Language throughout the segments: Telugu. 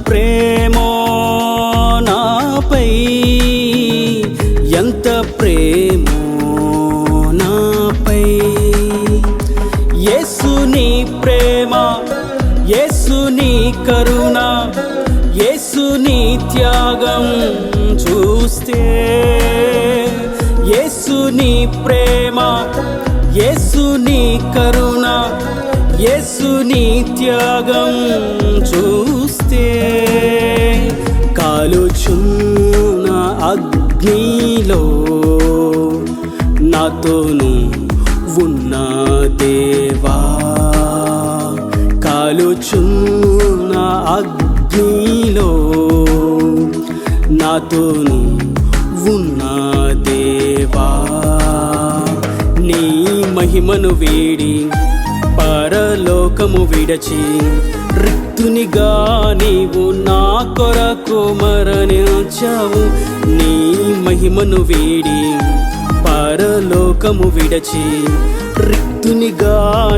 ప్రేమో నాపై, ఎంత ప్రేమో నాపై. యేసుని ప్రేమ, యేసుని కరుణ, యేసుని త్యాగం చూస్తే, యేసుని ప్రేమ, యేసుని కరుణ, యేసుని త్యాగం చూస్తే, కాలుచున్న అగ్నిలో నాతోను ఉన్న దేవా, కాలుచున్న అగ్నిలో నాతోను ఉన్న దేవా. నీ మహిమను వేడి పరలోకము విడచి, రిక్తునిగా నీవు నా కొరకు మరణించావు. నీ మహిమను వేడి పరలోకము విడచి, రిక్తునిగా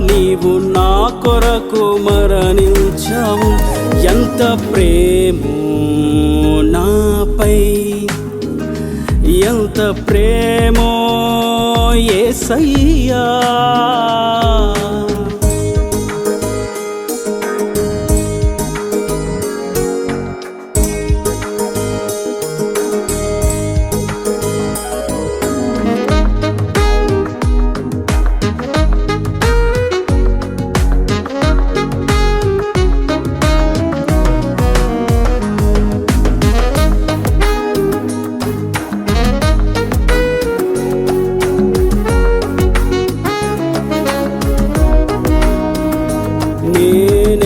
నీవు నా కొరకు మరణించావు. ఎంత ప్రేమో నాపై, ఎంత ప్రేమో యేసయ్యా.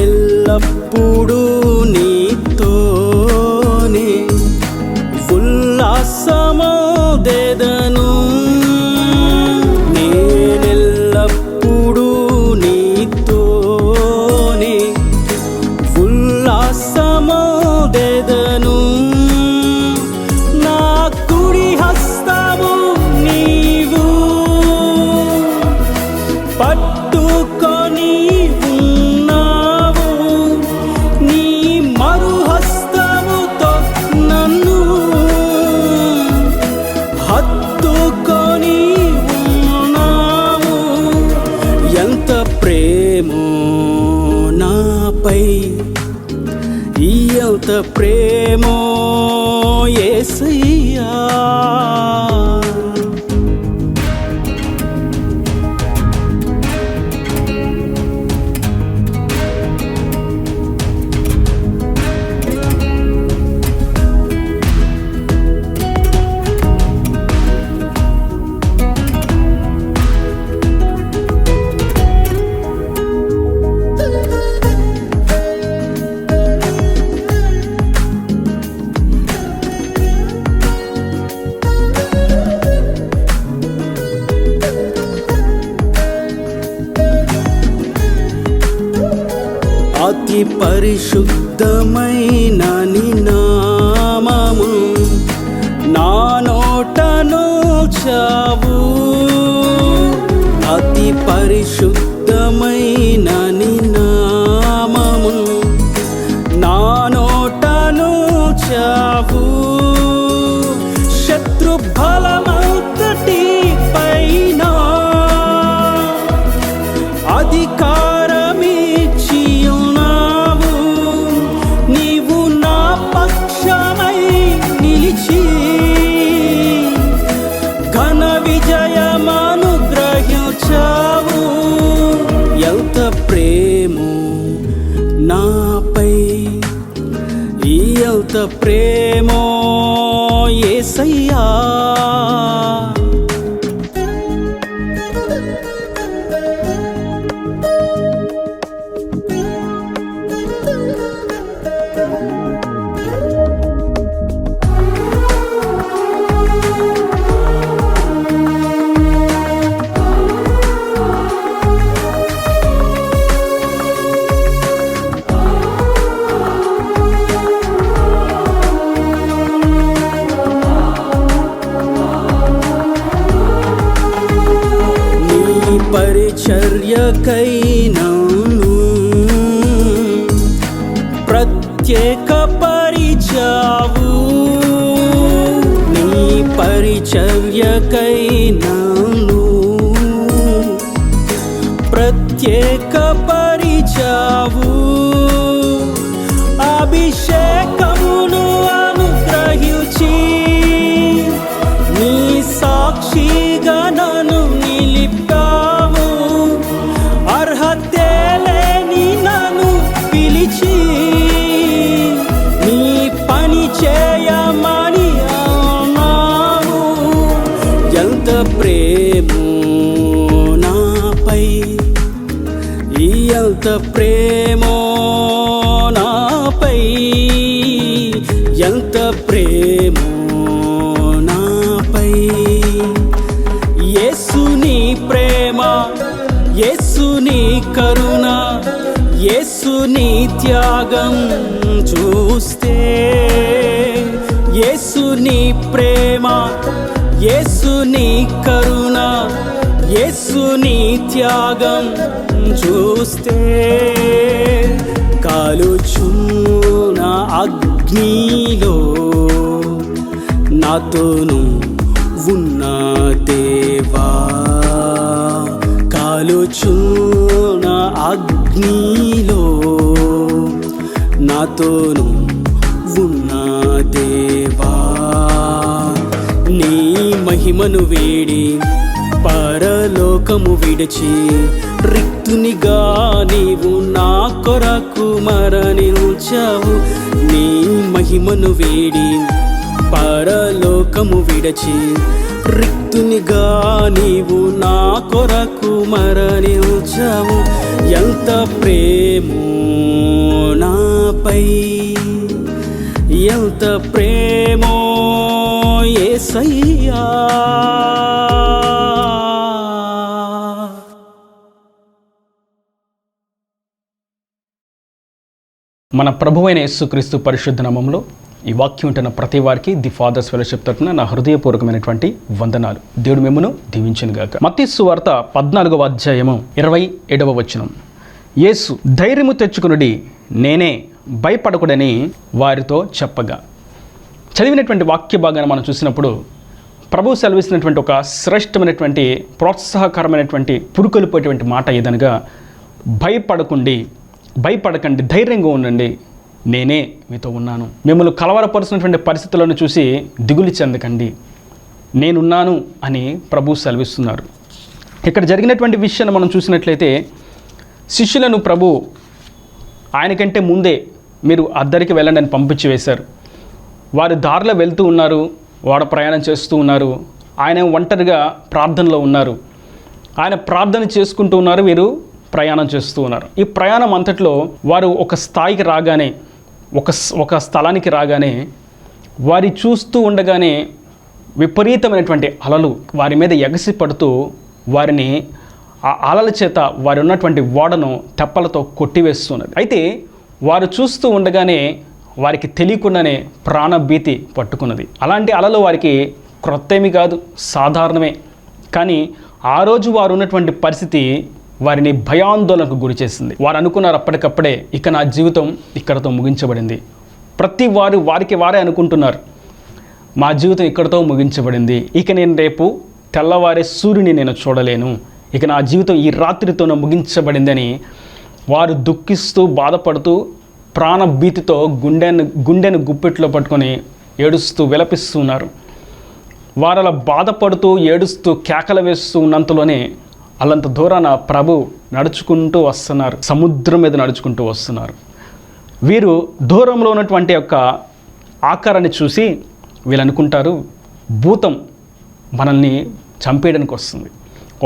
నేనెల్లప్పుడూ నీతోనే ఉల్లాసమోదెదను, నేనెల్లప్పుడూ నీతోనే ఉల్లాసమోదెదను. నా కుడి హస్తము నీవు పట్టుకొని ఉన్నావు, నీ మరుహస్తముతో నన్ను హత్తుకొని ఉన్నావు. ఎంత ప్రేమో నాపై, ఎంత ప్రేమో యేసయ్యా. అతి పరిశుద్ధమైన నీ నామము నా నోటను చావు, అతి పరిశుద్ధమైన నీ నామము నా నోటను చావు. శత్రు బలమంతటి పైన అధికారమిచ్చి ఉన్నావు, నీవు నా పక్షమై నిలిచి ఘన విజయమనుగ్రహించావు. ఎంత ప్రేమో నాపై, ఎంత ప్రేమో యేసయ్యా. ప్రత్యేకపరిచావు నీ పరిచర్యకై నన్ను ప్రత్యేకపరిచావు అభిషేకమును అనుగ్రహించి నీ సాక్షిగా నన్ను నిలిపావు అర్హతే లేని నన్ను పిలిచి నీ పని చేయమని అన్నావు ఎంత ప్రేమో నాపై ఎంత ప్రేమో నాపై ఎంత ప్రేమో నాపై యేసు నీ ప్రేమ యేసు నీ కరుణ యేసు నీ త్యాగం చూస్తే యేసు నీ ప్రేమ యేసు నీ కరుణ యేసు నీ త్యాగం చూస్తే కాలుచున్న అగ్నిలో నాతోను ఉన్న దేవా కాలుచున్న అగ్నిలో నాతోను ఉన్న దేవా నీ మహిమను వేడి పరలోకము విడిచి రిక్తునిగా నీవు నా కొరకు మరణించావు నీ మహిమను వేడి పరలోకము విడిచి రిక్తునిగా నీవు నా కొరకు మరణించావు ఎంత ప్రేమో నాపై ఎంత ప్రేమో యేసయ్యా మన ప్రభువైన యేసుక్రీస్తు పరిశుద్ధ నామములో ఈ వాక్యం ఉంటున్న ప్రతి వారికి ది ఫాదర్స్ ఫెలోషిప్ తరపున నా హృదయపూర్వకమైనటువంటి వందనాలు. దేవుడు మిమ్మును దీవించునుగాక. మత్తయి సువార్త 14వ అధ్యాయము 27వ వచనం. యేసు ధైర్యము తెచ్చుకొనుడి, నేనే, భయపడకుడని వారితో చెప్పగా. చదివినటువంటి వాక్య భాగాన్ని మనం చూసినప్పుడు ప్రభు సెలవిస్తున్నటువంటి ఒక శ్రేష్టమైనటువంటి ప్రోత్సాహకరమైనటువంటి పురుకొలిపోయేటువంటి మాట ఏదనగా భయపడకండి, ధైర్యంగా ఉండండి, నేనే మీతో ఉన్నాను. మిమ్మల్ని కలవరపరుస్తున్నటువంటి పరిస్థితులను చూసి దిగులు చెందకండి, నేనున్నాను అని ప్రభు సెలవిస్తున్నారు. ఇక్కడ జరిగినటువంటి విషయాన్ని మనం చూసినట్లయితే శిష్యులను ప్రభు ఆయనకంటే ముందే మీరు అద్దరికి వెళ్ళండి అని పంపించి వేశారు. వారు దారిలో వెళ్తూ ఉన్నారు, వాడ ప్రయాణం చేస్తూ ఉన్నారు. ఆయన ఒంటరిగా ప్రార్థనలో ఉన్నారు. ఆయన ప్రార్థన చేసుకుంటూ ఉన్నారు, వీరు ప్రయాణం చేస్తూ ఉన్నారు. ఈ ప్రయాణం అంతట్లో వారు ఒక స్థాయికి రాగానే, ఒక స్థలానికి రాగానే వారి చూస్తూ ఉండగానే విపరీతమైనటువంటి అలలు వారి మీద ఎగసి పడుతూ వారిని ఆ అలల చేత వారి ఉన్నటువంటి ఓడను తెప్పలతో కొట్టివేస్తున్నది. అయితే వారు చూస్తూ ఉండగానే వారికి తెలియకుండానే ప్రాణభీతి పట్టుకున్నది. అలాంటి అలలు వారికి క్రొత్తేమీ కాదు, సాధారణమే. కానీ ఆ రోజు వారు ఉన్నటువంటి పరిస్థితి వారిని భయాందోళనకు గురి చేసింది. వారు అనుకున్నారు అప్పటికప్పుడే, ఇక నా జీవితం ఇక్కడతో ముగించబడింది. ప్రతి వారు వారికి వారే అనుకుంటున్నారు, మా జీవితం ఇక్కడతో ముగించబడింది, ఇక నేను రేపు తెల్లవారే సూర్యుని నేను చూడలేను, ఇక నా జీవితం ఈ రాత్రితోనే ముగించబడిందని వారు దుఃఖిస్తూ బాధపడుతూ ప్రాణభీతితో గుండెను గుప్పెట్లో పట్టుకొని ఏడుస్తూ విలపిస్తూ ఉన్నారు. వారు అలా బాధపడుతూ ఏడుస్తూ కేకలు వేస్తూ ఉన్నంతలోనే అల్లంత దూరాన ప్రభు నడుచుకుంటూ వస్తున్నారు, సముద్రం మీద నడుచుకుంటూ వస్తున్నారు. వీరు దూరంలో ఉన్నటువంటి యొక్క ఆకారాన్ని చూసి వీళ్ళు అనుకుంటారు, భూతం మనల్ని చంపేయడానికి వస్తుంది.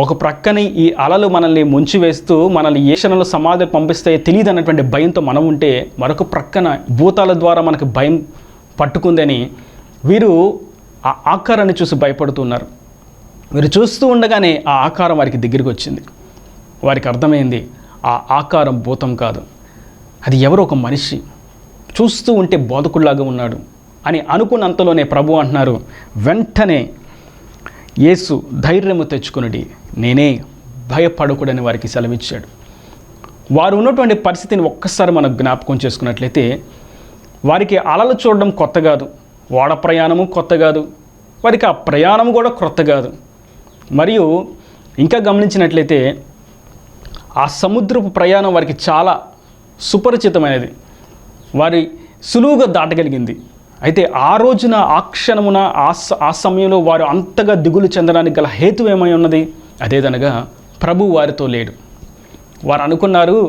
ఒక ప్రక్కనే ఈ అలలు మనల్ని ముంచివేస్తూ మనల్ని ఏ క్షణంలో సమాధి పంపిస్తాయో తెలియదు అన్నటువంటి భయంతో మనం ఉంటే, మరొక ప్రక్కన భూతాల ద్వారా మనకు భయం పట్టుకుందని వీరు ఆ ఆకారాన్ని చూసి భయపడుతున్నారు. వీరు చూస్తూ ఉండగానే ఆ ఆకారం వారికి దగ్గరికి వచ్చింది. వారికి అర్థమైంది, ఆ ఆకారం భూతం కాదు, అది ఎవరో ఒక మనిషి, చూస్తూ ఉంటే బోధకుల్లాగా ఉన్నాడు అని అనుకున్నంతలోనే ప్రభు అంటున్నారు, వెంటనే యేసు ధైర్యము తెచ్చుకొనుడి, నేనే, భయపడకూడని వారికి సెలవిచ్చాడు. వారు ఉన్నటువంటి పరిస్థితిని ఒక్కసారి మనం జ్ఞాపకం చేసుకున్నట్లయితే వారికి అలలు చూడడం కొత్త కాదు, ఓడ ప్రయాణము కొత్త కాదు, వారికి ఆ ప్రయాణం కూడా క్రొత్త కాదు. మరియు ఇంకా గమనించినట్లయితే ఆ సముద్రపు ప్రయాణం వారికి చాలా సుపరిచితమైనది, వారి సులువుగా దాటగలిగింది. అయితే ఆ రోజున, ఆ క్షణమున, ఆ సమయంలో వారు అంతగా దిగులు చెందడానికి గల హేతు ఏమై ఉన్నది? అదేదనగా ప్రభు వారితో లేడు. వారు అనుకున్నారు,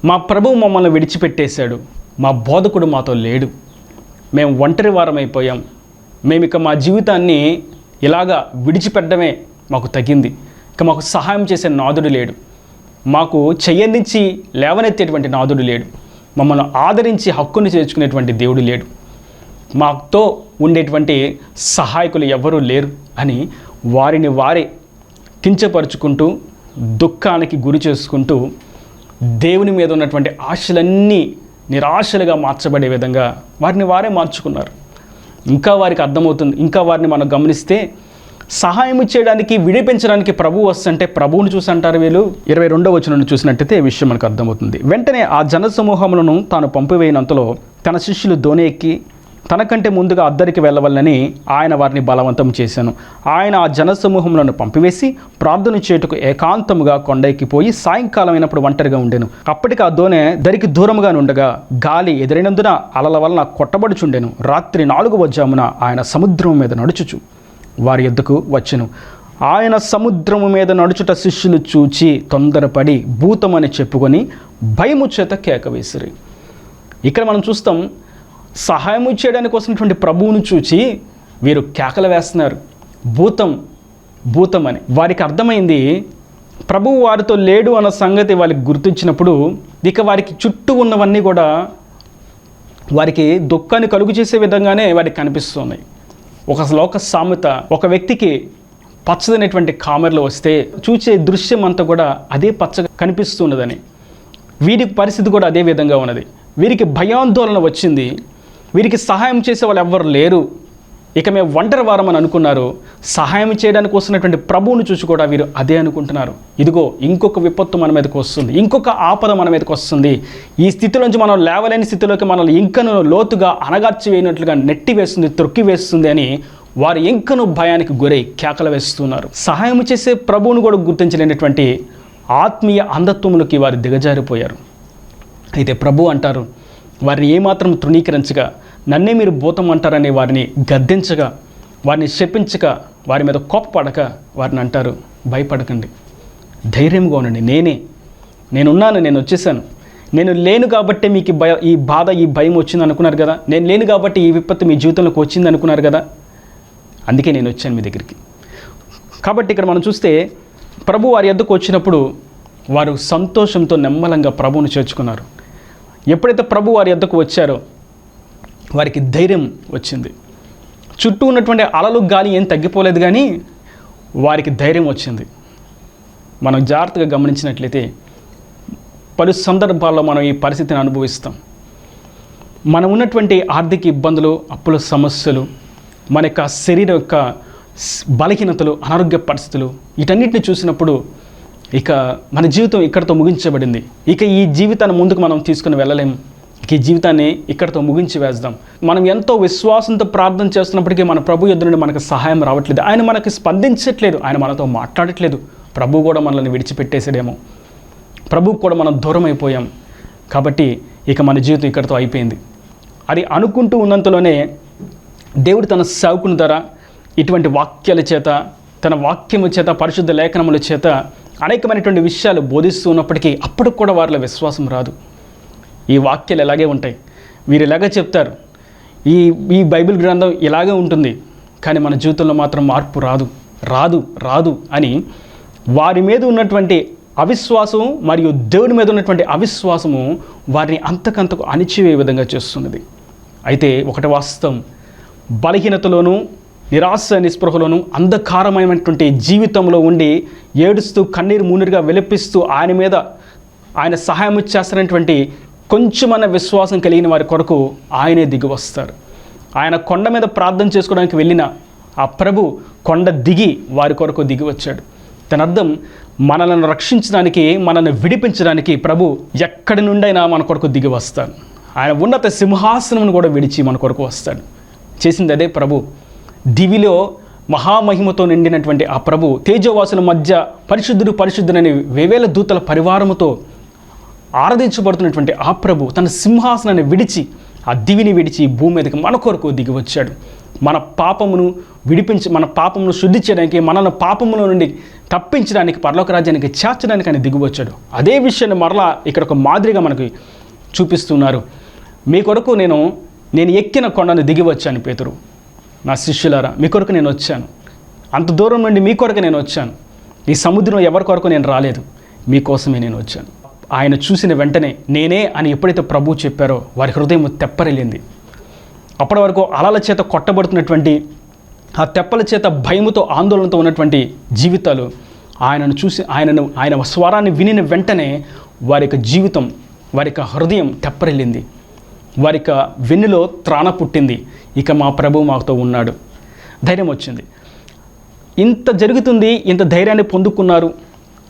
మా ప్రభు మమ్మల్ని విడిచిపెట్టేశాడు, మా బోధకుడు మాతో లేడు, మేము ఒంటరి వారమైపోయాం, మేము ఇక మా జీవితాన్ని ఇలాగా విడిచిపెట్టడమే మాకు తగింది, ఇక మాకు సహాయం చేసే నాదుడు లేడు, మాకు చెయ్యందించి లేవనెత్తేటువంటి నాదుడు లేడు, మమ్మల్ని ఆదరించి హక్కుని చేర్చుకునేటువంటి దేవుడు లేడు, మాతో ఉండేటువంటి సహాయకులు ఎవరూ లేరు అని వారిని వారే కించపరుచుకుంటూ, దుఃఖానికి గురి చేసుకుంటూ, దేవుని మీద ఉన్నటువంటి ఆశలన్నీ నిరాశలుగా మార్చబడే విధంగా వారిని వారే మార్చుకున్నారు. ఇంకా వారికి అర్థమవుతుంది, ఇంకా వారిని మనం గమనిస్తే సహాయం చేయడానికి, విడిపించడానికి ప్రభువు వస్తుంటే ప్రభువుని చూసి అంటారు వీళ్ళు. 22వ వచనం చూసినట్టయితే ఈ విషయం మనకు అర్థమవుతుంది. వెంటనే ఆ జన సమూహములను తాను పంపివేయనంతలో తన శిష్యులు దోణి ఎక్కి తనకంటే ముందుగా అద్దరికి వెళ్ళవలనని ఆయన వారిని బలవంతం చేశాను. ఆయన ఆ జనసమూహములను పంపివేసి ప్రార్థన చేయుటకు ఏకాంతముగా కొండ ఎక్కిపోయి సాయంకాలం అయినప్పుడు ఒంటరిగా ఉండెను. అప్పటికి ఆ దోణె దరికి దూరముగా నుండగా గాలి ఎదురైనందున అలల వలన కొట్టబడుచుండెను. రాత్రి 4వ జామున ఆయన సముద్రం మీద నడుచుచు వారి యొద్దకు వచ్చెను. ఆయన సముద్రము మీద నడుచుట శిష్యులు చూచి తొందరపడి భూతమని చెప్పుకొని భయము చేత కేక వేసిరి. ఇక్కడ మనం చూస్తాం, సహాయం చేయడానికి వస్తున్నటువంటి ప్రభువును చూచి వీరు కేకలు వేస్తున్నారు, భూతం భూతం అని. వారికి అర్థమైంది ప్రభువు వారితో లేడు అన్న సంగతి వాళ్ళకి గుర్తించినప్పుడు ఇక వారికి చుట్టూ ఉన్నవన్నీ కూడా వారికి దుఃఖాన్ని కలుగు చేసే విధంగానే వారికి కనిపిస్తున్నాయి. ఒక లోక సామెత, ఒక వ్యక్తికి పచ్చదనేటువంటి కామెర్లు వస్తే చూసే దృశ్యం అంతా కూడా అదే పచ్చగా కనిపిస్తున్నదని, వీరి పరిస్థితి కూడా అదే విధంగా ఉన్నది. వీరికి భయాందోళన వచ్చింది, వీరికి సహాయం చేసే వాళ్ళు ఎవ్వరు లేరు, ఇక మేము ఒంటరి వారం అని అనుకున్నారు. సహాయం చేయడానికి వస్తున్నటువంటి ప్రభువును చూసి కూడా వీరు అదే అనుకుంటున్నారు. ఇదిగో ఇంకొక విపత్తు మన మీదకి వస్తుంది, ఇంకొక ఆపద మన మీదకి వస్తుంది, ఈ స్థితిలోంచి మనం లేవలేని స్థితిలోకి మనల్ని ఇంకను లోతుగా అణగార్చి వేయనట్లుగా నెట్టి వేస్తుంది, త్రొక్కి వేస్తుంది అని వారు ఇంకను భయానికి గురై కేకలు వేస్తున్నారు. సహాయం చేసే ప్రభువును కూడా గుర్తించలేనటువంటి ఆత్మీయ అంధత్వములకి వారు దిగజారిపోయారు. అయితే ప్రభు అంటారు, వారిని ఏమాత్రం తృణీకరించగా, నన్నే మీరు భూతం అంటారని వారిని గద్దించగా, వారిని శపించక, వారి మీద కోపపడక వారిని అంటారు, భయపడకండి, ధైర్యంగా ఉండండి, నేనున్నాను, నేను వచ్చేసాను, నేను లేను కాబట్టి మీకు ఈ బాధ, ఈ భయం వచ్చింది అనుకున్నారు కదా, నేను లేను కాబట్టి ఈ విపత్తు మీ జీవితంలోకి వచ్చింది అనుకున్నారు కదా, అందుకే నేను వచ్చాను మీ దగ్గరికి. కాబట్టి ఇక్కడ మనం చూస్తే ప్రభు వారి యొద్దకు వచ్చినప్పుడు వారు సంతోషంతో నెమ్మలంగా ప్రభువును చేర్చుకున్నారు. ఎప్పుడైతే ప్రభు వారి యొద్దకు వచ్చారో వారికి ధైర్యం వచ్చింది. చుట్టూ ఉన్నటువంటి అలలు గాలి ఏం తగ్గిపోలేదు, కానీ వారికి ధైర్యం వచ్చింది. మనం జాగ్రత్తగా గమనించినట్లయితే పలు సందర్భాల్లో మనం ఈ పరిస్థితిని అనుభవిస్తాం. మనం ఉన్నటువంటి ఆర్థిక ఇబ్బందులు, అప్పుల సమస్యలు, మన యొక్క శరీరం యొక్క బలహీనతలు, అనారోగ్య పరిస్థితులు, వీటన్నిటిని చూసినప్పుడు ఇక మన జీవితం ఇక్కడితో ముగించబడింది, ఇక ఈ జీవితాన్ని ముందుకు మనం తీసుకుని వెళ్ళలేము, ఇక ఈ జీవితాన్ని ఇక్కడితో ముగించి వేద్దాం. మనం ఎంతో విశ్వాసంతో ప్రార్థన చేస్తున్నప్పటికీ మన ప్రభు యొద్ద నుండి మనకు సహాయం రావట్లేదు, ఆయన మనకి స్పందించట్లేదు, ఆయన మనతో మాట్లాడట్లేదు. ప్రభు కూడా మనల్ని విడిచిపెట్టేసాడేమో, ప్రభుకు కూడా మనం దూరం అయిపోయాం, కాబట్టి ఇక మన జీవితం ఇక్కడితో అయిపోయింది అది అనుకుంటూ ఉన్నంతలోనే దేవుడు తన సేవకుని ద్వారా ఇటువంటి వాక్యాల చేత, తన వాక్యము చేత, పరిశుద్ధ లేఖనముల చేత అనేకమైనటువంటి విషయాలు బోధిస్తూ ఉన్నప్పటికీ అప్పటికి కూడా వారిలో విశ్వాసం రాదు. ఈ వాక్యాలు ఇలాగే ఉంటాయి, వీరు ఇలాగే చెప్తారు, ఈ బైబిల్ గ్రంథం ఇలాగే ఉంటుంది, కానీ మన జీవితంలో మాత్రం మార్పు రాదు అని వారి మీద ఉన్నటువంటి అవిశ్వాసము మరియు దేవుని మీద ఉన్నటువంటి అవిశ్వాసము వారిని అంతకంతకు అణిచివే విధంగా చేస్తున్నది. అయితే ఒకటి వాస్తవం, బలహీనతలోనూ, నిరాశ నిస్పృహలోను, అంధకారమైనటువంటి జీవితంలో ఉండి ఏడుస్తూ కన్నీరు మూనీరుగా వెలిపిస్తూ ఆయన సహాయం చేస్తున్నటువంటి కొంచెమన్న విశ్వాసం కలిగిన వారి కొరకు ఆయనే దిగి వస్తారు. ఆయన కొండ మీద ప్రార్థన చేసుకోవడానికి వెళ్ళిన ఆ ప్రభు కొండ దిగి వారి కొరకు దిగి వచ్చాడు. దాని అర్థం మనల్ని రక్షించడానికి, మనల్ని విడిపించడానికి ప్రభు ఎక్కడి నుండైనా మన కొరకు దిగి వస్తాడు. ఆయన ఉన్నత సింహాసనం కూడా విడిచి మన కొరకు వస్తాడు. చేసింది అదే ప్రభు. దివిలో మహామహిమతో నిండినటువంటి ఆ ప్రభు తేజవాసుల మధ్య పరిశుద్ధుడు పరిశుద్ధుడని వేవేల దూతల పరివారముతో ఆరాధించబడుతున్నటువంటి ఆ ప్రభు తన సింహాసనాన్ని విడిచి, ఆ దివిని విడిచి భూమి మీదకి మన కొరకు దిగి వచ్చాడు. మన పాపమును విడిపించి, మన పాపమును శుద్ధి చేయడానికి, మనల్ని పాపముల నుండి తప్పించడానికి, పరలోక రాజ్యానికి చేర్చడానికి ఆయన దిగి వచ్చాడు. అదే విషయాన్ని మరలా ఇక్కడ ఒక మాదిరిగా మనకి చూపిస్తున్నారు. మీ కొరకు నేను ఎక్కిన కొండను దిగి వచ్చాను పేతురు, నా శిష్యులారా, మీ కొరకు నేను వచ్చాను. అంత దూరం నుండి మీ కొరకు నేను వచ్చాను. ఈ సముద్రం ఎవరి కొరకు నేను రాలేదు, మీకోసమే నేను వచ్చాను. ఆయన చూసిన వెంటనే నేనే అని ఎప్పుడైతే ప్రభు చెప్పారో వారి హృదయం తెప్పరిల్లింది. అప్పటి వరకు అలల చేత కొట్టబడుతున్నటువంటి, ఆ తెప్పల చేత భయముతో ఆందోళనతో ఉన్నటువంటి జీవితాలు ఆయనను చూసి, ఆయన స్వరాన్ని వినిన వెంటనే వారి యొక్క జీవితం, వారి యొక్క హృదయం తెప్పరిల్లింది. వారి యొక్క వెన్నులో త్రాణ పుట్టింది. ఇక మా ప్రభు మాతో ఉన్నాడు, ధైర్యం వచ్చింది. ఇంత జరుగుతుంది, ఇంత ధైర్యాన్ని పొందుకున్నారు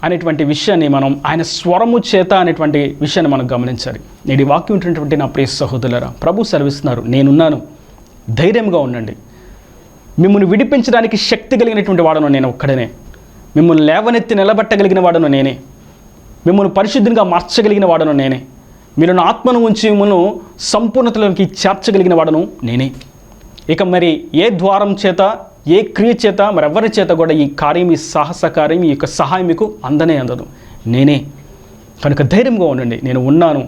అనేటువంటి విషయాన్ని మనం ఆయన స్వరము చేత అనేటువంటి విషయాన్ని మనం గమనించాలి. నేటి వాక్యం ఉంటున్నటువంటి నా ప్రియ సహోదరులారా, ప్రభు సెలవిస్తున్నారు, నేనున్నాను, ధైర్యంగా ఉండండి. మిమ్మల్ని విడిపించడానికి శక్తి కలిగినటువంటి వాడను నేను ఒక్కడనే. మిమ్మల్ని లేవనెత్తి నిలబెట్టగలిగిన వాడను నేనే. మిమ్మల్ని పరిశుద్ధంగా మార్చగలిగిన వాడను నేనే. మీరు నా ఆత్మను ఉంచి మిమ్మల్ని సంపూర్ణతలోకి చేర్చగలిగిన వాడను నేనే. ఇక మరి ఏ ద్వారం చేత, ఏ క్రియ చేత, మరెవరి చేత కూడా ఈ కార్యం, ఈ సాహస కార్యం, ఈ యొక్క సహాయం మీకు అందదు, నేనే. కనుక ధైర్యంగా ఉండండి, నేను ఉన్నాను,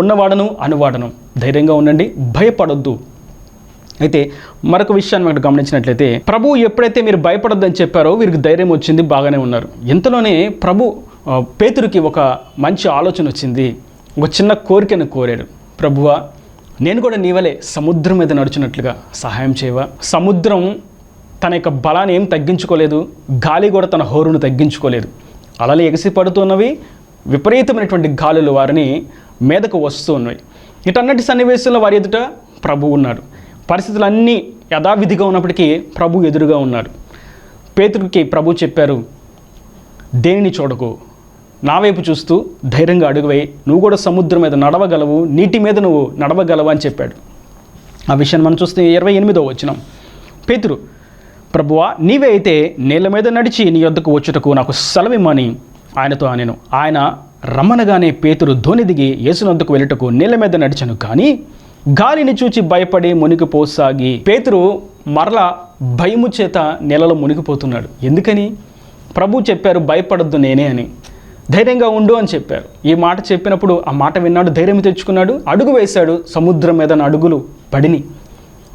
ఉన్నవాడను, అనువాడను. ధైర్యంగా ఉండండి, భయపడొద్దు. అయితే మరొక విషయాన్ని మనం గమనించినట్లయితే, ప్రభు ఎప్పుడైతే మీరు భయపడొద్దని చెప్పారో వీరికి ధైర్యం వచ్చింది, బాగానే ఉన్నారు. ఇంతలోనే ప్రభు పేతురుకి ఒక మంచి ఆలోచన వచ్చింది. ఒక చిన్న కోరికను కోరాడు. ప్రభువా, నేను కూడా నీవలే సముద్రం మీద నడుచున్నట్లుగా సహాయం చేయవా? సముద్రం తన యొక్క బలాన్ని ఏం తగ్గించుకోలేదు, గాలి కూడా తన హోరును తగ్గించుకోలేదు. అలలు ఎగసి పడుతున్నవి, విపరీతమైనటువంటి గాలులు వారిని మీదకు వస్తూ ఉన్నవి. ఇటన్నటి సన్నివేశంలో వారి ఎదుట ప్రభు ఉన్నాడు. పరిస్థితులన్నీ యథావిధిగా ఉన్నప్పటికీ ప్రభు ఎదురుగా ఉన్నాడు. పేతురుకి ప్రభు చెప్పారు, దేనిని చూడకు, నా వైపు చూస్తూ ధైర్యంగా అడుగువై, నువ్వు కూడా సముద్రం మీద నడవగలవు, నీటి మీద నువ్వు నడవగలవు అని చెప్పాడు. ఆ విషయాన్ని మనం చూస్తే 28వ వచనం, పేతురు, ప్రభువా, నీవే అయితే నీళ్ళ మీద నడిచి నీ యొద్దకు వచ్చుటకు నాకు సెలవిమ్మని ఆయనతో అనెను. ఆయన రమ్మనగానే పేతురు ధోని దిగి యేసునొద్దకు వెళ్ళుటకు నీళ్ళ మీద నడిచను. కానీ గాలిని చూచి భయపడి మునిగిపోసాగి, పేతురు మరలా భయము చేత నీళ్ళలో మునిగిపోతున్నాడు. ఎందుకని? ప్రభు చెప్పారు, భయపడొద్దు నేనే అని, ధైర్యంగా ఉండు అని చెప్పారు. ఈ మాట చెప్పినప్పుడు ఆ మాట విన్నాడు, ధైర్యం తెచ్చుకున్నాడు, అడుగు వేశాడు. సముద్రం మీద అడుగులు పడిని.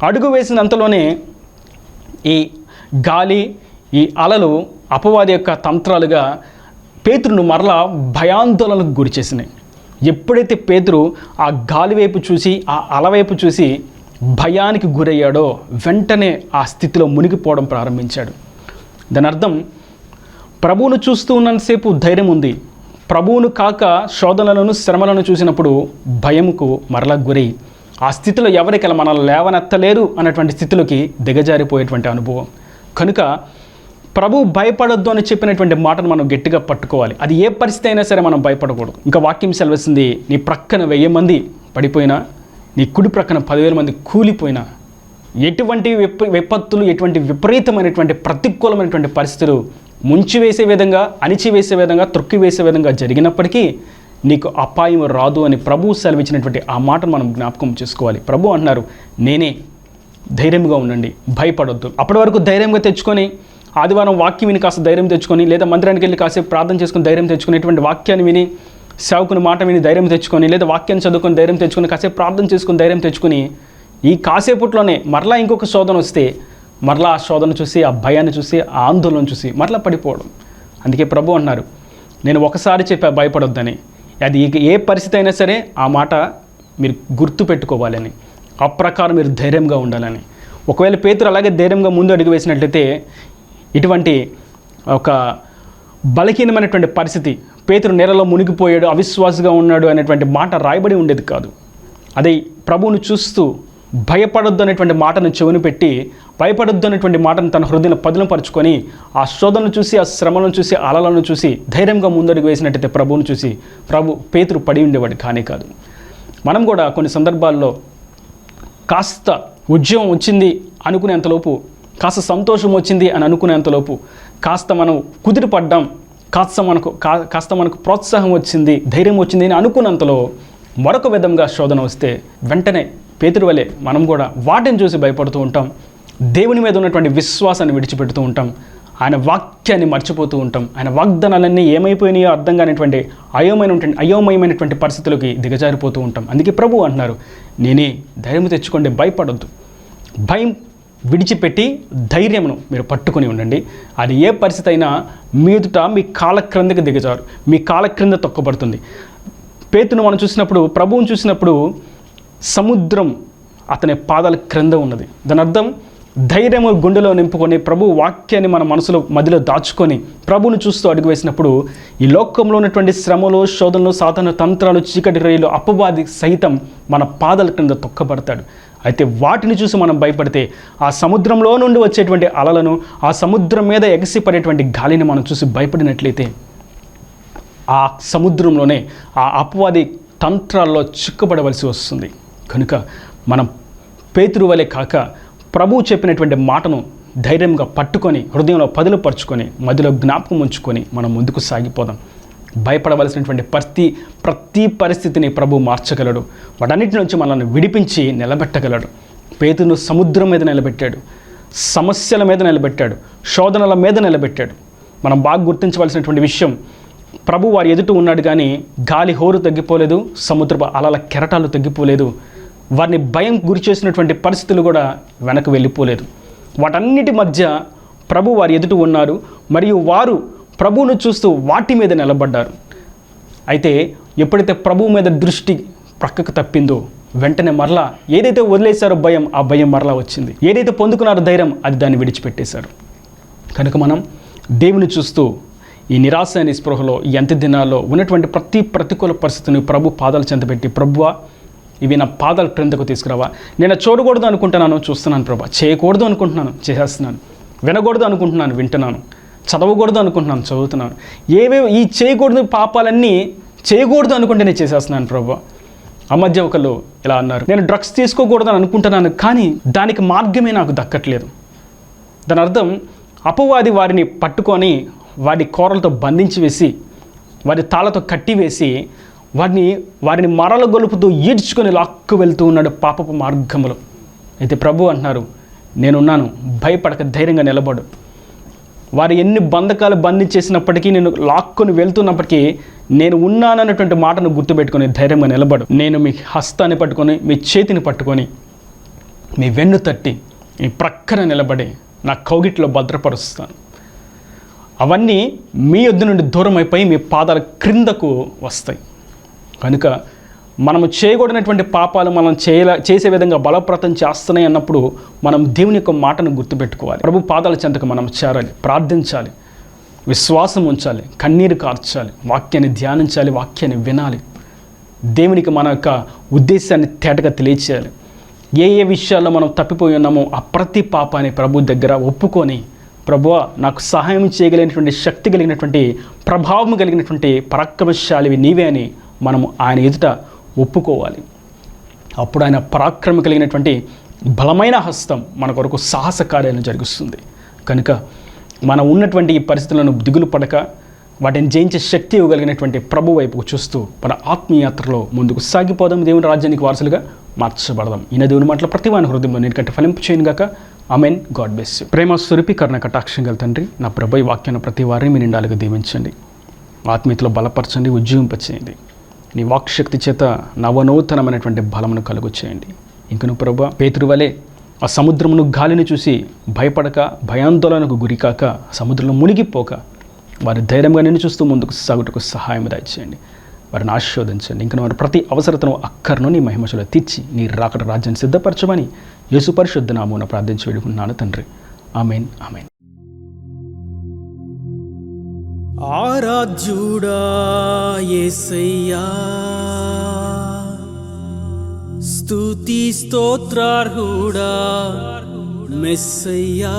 అడుగు వేసినంతలోనే ఈ గాలి, ఈ అలలు అపవాది యొక్క తంత్రాలుగా పేతురును మరలా భయాందోళనకు గురి చేసినాయి. ఎప్పుడైతే పేతురు ఆ గాలి వైపు చూసి, ఆ అల వైపు చూసి భయానికి గురయ్యాడో వెంటనే ఆ స్థితిలో మునిగిపోవడం ప్రారంభించాడు. దాని అర్థం, ప్రభువును చూస్తూ ఉన్నంతసేపు ధైర్యం ఉంది, ప్రభువును కాక శోధనలను, శ్రమలను చూసినప్పుడు భయముకు మరలా గురై ఆ స్థితిలో ఎవరికైనా మనల్ని లేవనెత్తలేరు అన్నటువంటి స్థితిలోకి దిగజారిపోయేటువంటి అనుభవం. కనుక ప్రభు భయపడొద్దు అని చెప్పినటువంటి మాటను మనం గట్టిగా పట్టుకోవాలి. అది ఏ పరిస్థితి అయినా సరే మనం భయపడకూడదు. ఇంకా వాక్యం సెలవిస్తుంది, నీ ప్రక్కన 1000 మంది పడిపోయినా, నీ కుడి ప్రక్కన 10,000 మంది కూలిపోయినా, ఎటువంటి విపత్తులు, ఎటువంటి విపరీతమైనటువంటి ప్రతికూలమైనటువంటి పరిస్థితులు ముంచివేసే విధంగా, అణిచివేసే విధంగా, త్రొక్కివేసే విధంగా జరిగినప్పటికీ నీకు అపాయం రాదు అని ప్రభు సెలవిచ్చినటువంటి ఆ మాటను మనం జ్ఞాపకం చేసుకోవాలి. ప్రభు అంటున్నారు, నేనే, ధైర్యంగా ఉండండి, భయపడొద్దు. అప్పటి వరకు ధైర్యంగా తెచ్చుకొని, ఆదివారం వాక్యం విని కాస్త ధైర్యం తెచ్చుకొని, లేదా మందిరానికి వెళ్ళి కాసేపు ప్రార్థన చేసుకుని ధైర్యం తెచ్చుకునేటువంటి వాక్యాన్ని విని, సేవకుని మాట విని ధైర్యం తెచ్చుకొని, లేదా వాక్యాన్ని చదువుకొని ధైర్యం తెచ్చుకొని, కాసేపు ప్రార్థన చేసుకుని ధైర్యం తెచ్చుకొని, ఈ కాసేపట్లోనే మరలా ఇంకొక శోధన వస్తే మరలా ఆ శోధన చూసి, ఆ భయాన్ని చూసి, ఆ ఆందోళన చూసి మరలా పడిపోవడం. అందుకే ప్రభు అన్నారు, నేను ఒకసారి చెప్పా భయపడొద్దని, అది ఏ పరిస్థితి అయినా సరే ఆ మాట మీరు గుర్తు పెట్టుకోవాలని, ఆ ప్రకారం మీరు ధైర్యంగా ఉండాలని. ఒకవేళ పేతురు అలాగే ధైర్యంగా ముందు అడుగు వేసినట్లయితే ఇటువంటి ఒక బలహీనమైనటువంటి పరిస్థితి, పేతురు నీళ్ళలో మునిగిపోయాడు, అవిశ్వాసగా ఉన్నాడు అనేటువంటి మాట రాయబడి ఉండేది కాదు. అదే ప్రభువును చూస్తూ భయపడొద్దు అనేటువంటి మాటను చెవిని పెట్టి, భయపడొద్దు అనేటువంటి మాటను తన హృదయంలో పదిలంపరుచుకొని, ఆ శోధనను చూసి, ఆ శ్రమలను చూసి, అలలను చూసి ధైర్యంగా ముందడుగు వేసినట్టయితే ప్రభువును చూసి పేతురు పడి ఉండేవాడు కానే కాదు. మనం కూడా కొన్ని సందర్భాల్లో కాస్త ఉద్యోగం వచ్చింది అనుకునేంతలోపు, కాస్త సంతోషం వచ్చింది అని అనుకునేంతలోపు, కాస్త మనం కుదిరిపడ్డాం, కాస్త మనకు ప్రోత్సాహం వచ్చింది, ధైర్యం వచ్చింది అని అనుకున్నంతలో మరొక విధంగా శోధన వస్తే వెంటనే పేతురు వలె మనం కూడా వాటిని చూసి భయపడుతూ ఉంటాం. దేవుని మీద ఉన్నటువంటి విశ్వాసాన్ని విడిచిపెడుతూ ఉంటాం. ఆయన వాక్యాన్ని మర్చిపోతూ ఉంటాం. ఆయన వాగ్దానాలన్నీ ఏమైపోయినాయో అర్థం కానిటువంటి అయోమయమైనటువంటి పరిస్థితులకి దిగజారిపోతూ ఉంటాం. అందుకే ప్రభు అంటున్నారు, నేనే, ధైర్యం తెచ్చుకోండి, భయపడొద్దు. భయం విడిచిపెట్టి ధైర్యమును మీరు పట్టుకొని ఉండండి. అది ఏ పరిస్థితి అయినా మీదుట మీ కాళ్ళ క్రిందకి దిగజారు, మీ కాళ్ళ క్రింద తొక్కబడుతుంది. పేతును మనం చూసినప్పుడు, ప్రభువుని చూసినప్పుడు సముద్రం అతని పాదాల క్రింద ఉన్నది. దాని అర్థం ధైర్యము గుండెలో నింపుకొని ప్రభు వాక్యాన్ని మన మనసులో మధ్యలో దాచుకొని ప్రభువును చూస్తూ అడుగు వేసినప్పుడు ఈ లోకంలో ఉన్నటువంటి శ్రమలు, శోధనలు, సాతాను తంత్రాలు, చీకటి రేయులు, అపవాది సైతం మన పాదాల క్రింద తొక్కబడతాడు. అయితే వాటిని చూసి మనం భయపడితే ఆ సముద్రంలో నుండి వచ్చేటువంటి అలలను, ఆ సముద్రం మీద ఎగసిపడేటువంటి గాలిని మనం చూసి భయపడినట్లయితే ఆ సముద్రంలోనే ఆ అపవాది తంత్రాల్లో చిక్కుపడవలసి వస్తుంది. కనుక మనం పేతురు వలె కాక ప్రభువు చెప్పినటువంటి మాటను ధైర్యంగా పట్టుకొని, హృదయంలో పదులుపరుచుకొని, మధ్యలో జ్ఞాపకం ఉంచుకొని మనం ముందుకు సాగిపోదాం. భయపడవలసినటువంటి ప్రతి పరిస్థితిని ప్రభు మార్చగలడు. వాటన్నిటి నుంచి మనల్ని విడిపించి నిలబెట్టగలడు. పేతురును సముద్రం మీద నిలబెట్టాడు, సమస్యల మీద నిలబెట్టాడు, శోధనల మీద నిలబెట్టాడు. మనం బాగా గుర్తించవలసినటువంటి విషయం, ప్రభు వారి ఎదుట ఉన్నాడు కానీ గాలి హోరు తగ్గిపోలేదు, సముద్రపు అలల కెరటాలు తగ్గిపోలేదు. వారిని భయం గురి చేసినటువంటి పరిస్థితులు కూడా వెనక్కి వెళ్ళిపోలేదు. వాటన్నిటి మధ్య ప్రభు వారి ఎదుట ఉన్నారు మరియు వారు ప్రభువును చూస్తూ వాటి మీద నిలబడ్డారు. అయితే ఎప్పుడైతే ప్రభువు మీద దృష్టి ప్రక్కకు తప్పిందో వెంటనే మరలా ఏదైతే వదిలేశారో భయం, ఆ భయం మరలా వచ్చింది. ఏదైతే పొందుకున్నారో ధైర్యం, అది దాన్ని విడిచిపెట్టేశారు. కనుక మనం దేవుని చూస్తూ ఈ నిరాశ అనే స్పృహలో ఈ అంత్య దినాల్లో ఉన్నటువంటి ప్రతికూల పరిస్థితిని ప్రభు పాదాలు చెంతపెట్టి, ప్రభువా ఇవి నా పాదాల క్రిందకు తీసుకురావా, నేను చూడకూడదు అనుకుంటున్నాను, చూస్తున్నాను ప్రభా, చేయకూడదు అనుకుంటున్నాను, చేసేస్తున్నాను, వినకూడదు అనుకుంటున్నాను, వింటున్నాను, చదవకూడదు అనుకుంటున్నాను, చదువుతున్నాను, ఈ చేయకూడదు పాపాలన్నీ చేయకూడదు అనుకుంటే నేను చేసేస్తున్నాను ప్రభా. ఆ మధ్య ఒకళ్ళు ఇలా అన్నారు, నేను డ్రగ్స్ తీసుకోకూడదు అని అనుకుంటున్నాను కానీ దానికి మార్గమే నాకు దక్కట్లేదు. దాని అర్థం అపవాది వారిని పట్టుకొని వారి కోరలతో బంధించి వేసి, వారి తాళతో కట్టివేసి, వారిని మరల గొలుపుతూ ఈడ్చుకొని లాక్కు వెళ్తూ ఉన్నాడు పాపపు మార్గములో. అయితే ప్రభు అంటున్నారు, నేనున్నాను, భయపడక ధైర్యంగా నిలబడు. వారు ఎన్ని బంధకాలు బంధించేసినప్పటికీ, నేను లాక్కొని వెళ్తున్నప్పటికీ నేను ఉన్నానన్నటువంటి మాటను గుర్తుపెట్టుకొని ధైర్యంగా నిలబడు. నేను మీ హస్తాన్ని పట్టుకొని, మీ చేతిని పట్టుకొని, మీ వెన్ను తట్టి, మీ ప్రక్కన నిలబడి నా కౌగిట్లో భద్రపరుస్తాను. అవన్నీ మీ యొద్ద నుండి దూరం అయిపోయి మీ పాదాల క్రిందకు వస్తాయి. కనుక మనము చేయకూడనటువంటి పాపాలు మనం చేసే విధంగా బలప్రతం చేస్తున్నాయి అన్నప్పుడు మనం దేవుని యొక్క మాటను గుర్తుపెట్టుకోవాలి. ప్రభు పాదాల చెంతకు మనం చేరాలి, ప్రార్థించాలి, విశ్వాసం ఉంచాలి, కన్నీరు కార్చాలి, వాక్యాన్ని ధ్యానించాలి, వాక్యాన్ని వినాలి, దేవునికి మన యొక్క ఉద్దేశాన్ని తేటగా తెలియచేయాలి. ఏ విషయాల్లో మనం తప్పిపోయి ఉన్నామో ఆ ప్రతి పాపాన్ని ప్రభు దగ్గర ఒప్పుకొని, ప్రభువా నాకు సహాయం చేయగలిగినటువంటి శక్తి కలిగినటువంటి ప్రభావం కలిగినటువంటి పరాక్రమశాలివి నీవే అని మనము ఆయన ఎదుట ఒప్పుకోవాలి. అప్పుడు ఆయన పరాక్రమ కలిగినటువంటి బలమైన హస్తం మన కొరకు సాహస కార్యాలను జరిగిస్తుంది. కనుక మనం ఉన్నటువంటి ఈ పరిస్థితులను దిగులు పడక వాటిని జయించే శక్తి ఇవ్వగలిగినటువంటి ప్రభు వైపుకు చూస్తూ మన ఆత్మీయాత్రలో ముందుకు సాగిపోదాం. దేవుని రాజ్యానికి వారసులుగా మార్చబడదాం. ఈయన దేవుని మాటల ప్రతివాని హృదయంలో నేను కంటే ఫలింపు చేయను గాక. ఆమెన్. God bless you. ప్రేమ స్వరూపి కరుణ కటాక్షం గల తండ్రి, నా ప్రభు ఈ వాక్యాన్ని ప్రతి వారిని మీ నిండాలుగా దీవించండి, ఆత్మీయతలో బలపరచండి, ఉజ్జీవింపచేయండి. నీ వాక్శక్తి చేత నవనూతనమైనటువంటి బలమును కలుగు చేయండి. ఇంకను ప్రభు పేతురు వలె ఆ సముద్రమును గాలిని చూసి భయపడక, భయాందోళనకు గురికాక, సముద్రంలో మునిగిపోక వారి ధైర్యంగా నిన్ను చూస్తూ ముందుకు సాగుటకు సహాయం దయచేయండి. వారిని ఆశీర్వదించండి. ఇంకా వారి ప్రతి అవసరతను అక్కర్ను నీ మహిమశలో తీర్చి నీ రాకడ రాజ్యాన్ని సిద్ధపరచమని యేసు పరిశుద్ధ నామమున ప్రార్థించి వేడుకున్నాను తండ్రి. ఆమెన్. ఆమెన్. ఆరాధ్యుడా యేసయ్యా, స్తుతి స్తోత్రార్హుడా మెస్సయ్యా.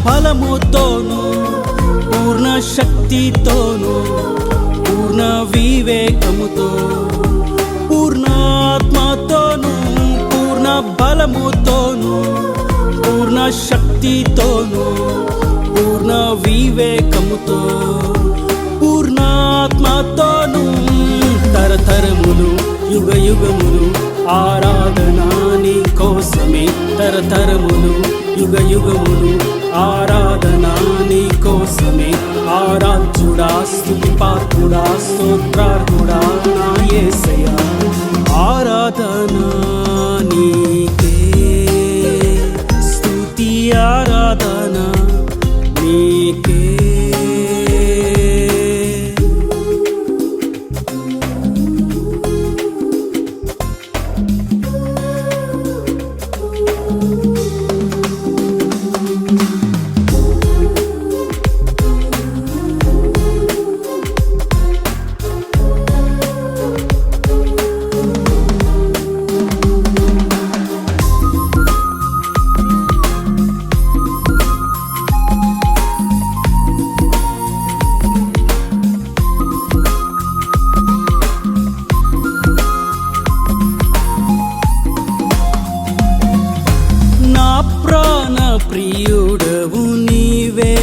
బలముతోను పూర్ణ శక్తితోను పూర్ణ వివేకముతో పూర్ణాత్మతోను పూర్ణ బలముతోను పూర్ణ శక్తితోను పూర్ణ వివేకముతో పూర్ణాత్మతోను తరతరములు యుగ యుగములు ఆరాధన నీ కోసమే తరతరములు యుగ యుగములు ఆరాధన నీ కోసమే ఆరాధ్యుడా స్తుతి పాత్రుడా స్తోత్రార్హుడా నా యేసయ్యా ఆరాధన నీకే స్తుతి ఆరాధన నీకే ప్రియుడవు నీవే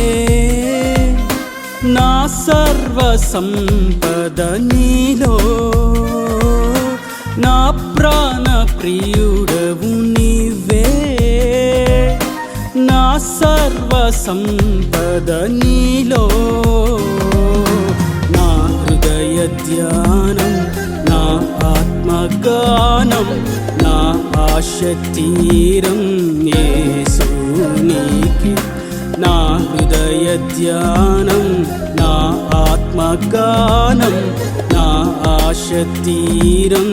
నా సర్వ సంపద నీలో నా ప్రాణ ప్రియుడవు నీవే నా సర్వ సంపద నీలో నా హృదయ ధ్యానం నా ఆత్మగానం నా ఆశ తీరం యేసు నీకే నా హృదయ ధ్యానం నా ఆత్మగానం నా ఆశ తీరం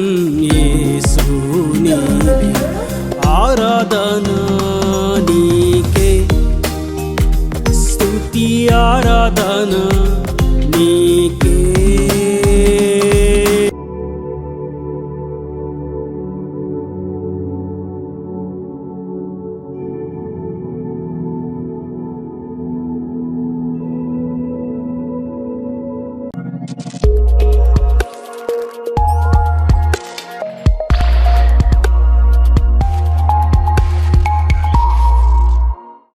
యేసు నీవే ఆరాధన నీకే స్తుతి ఆరాధన నీకే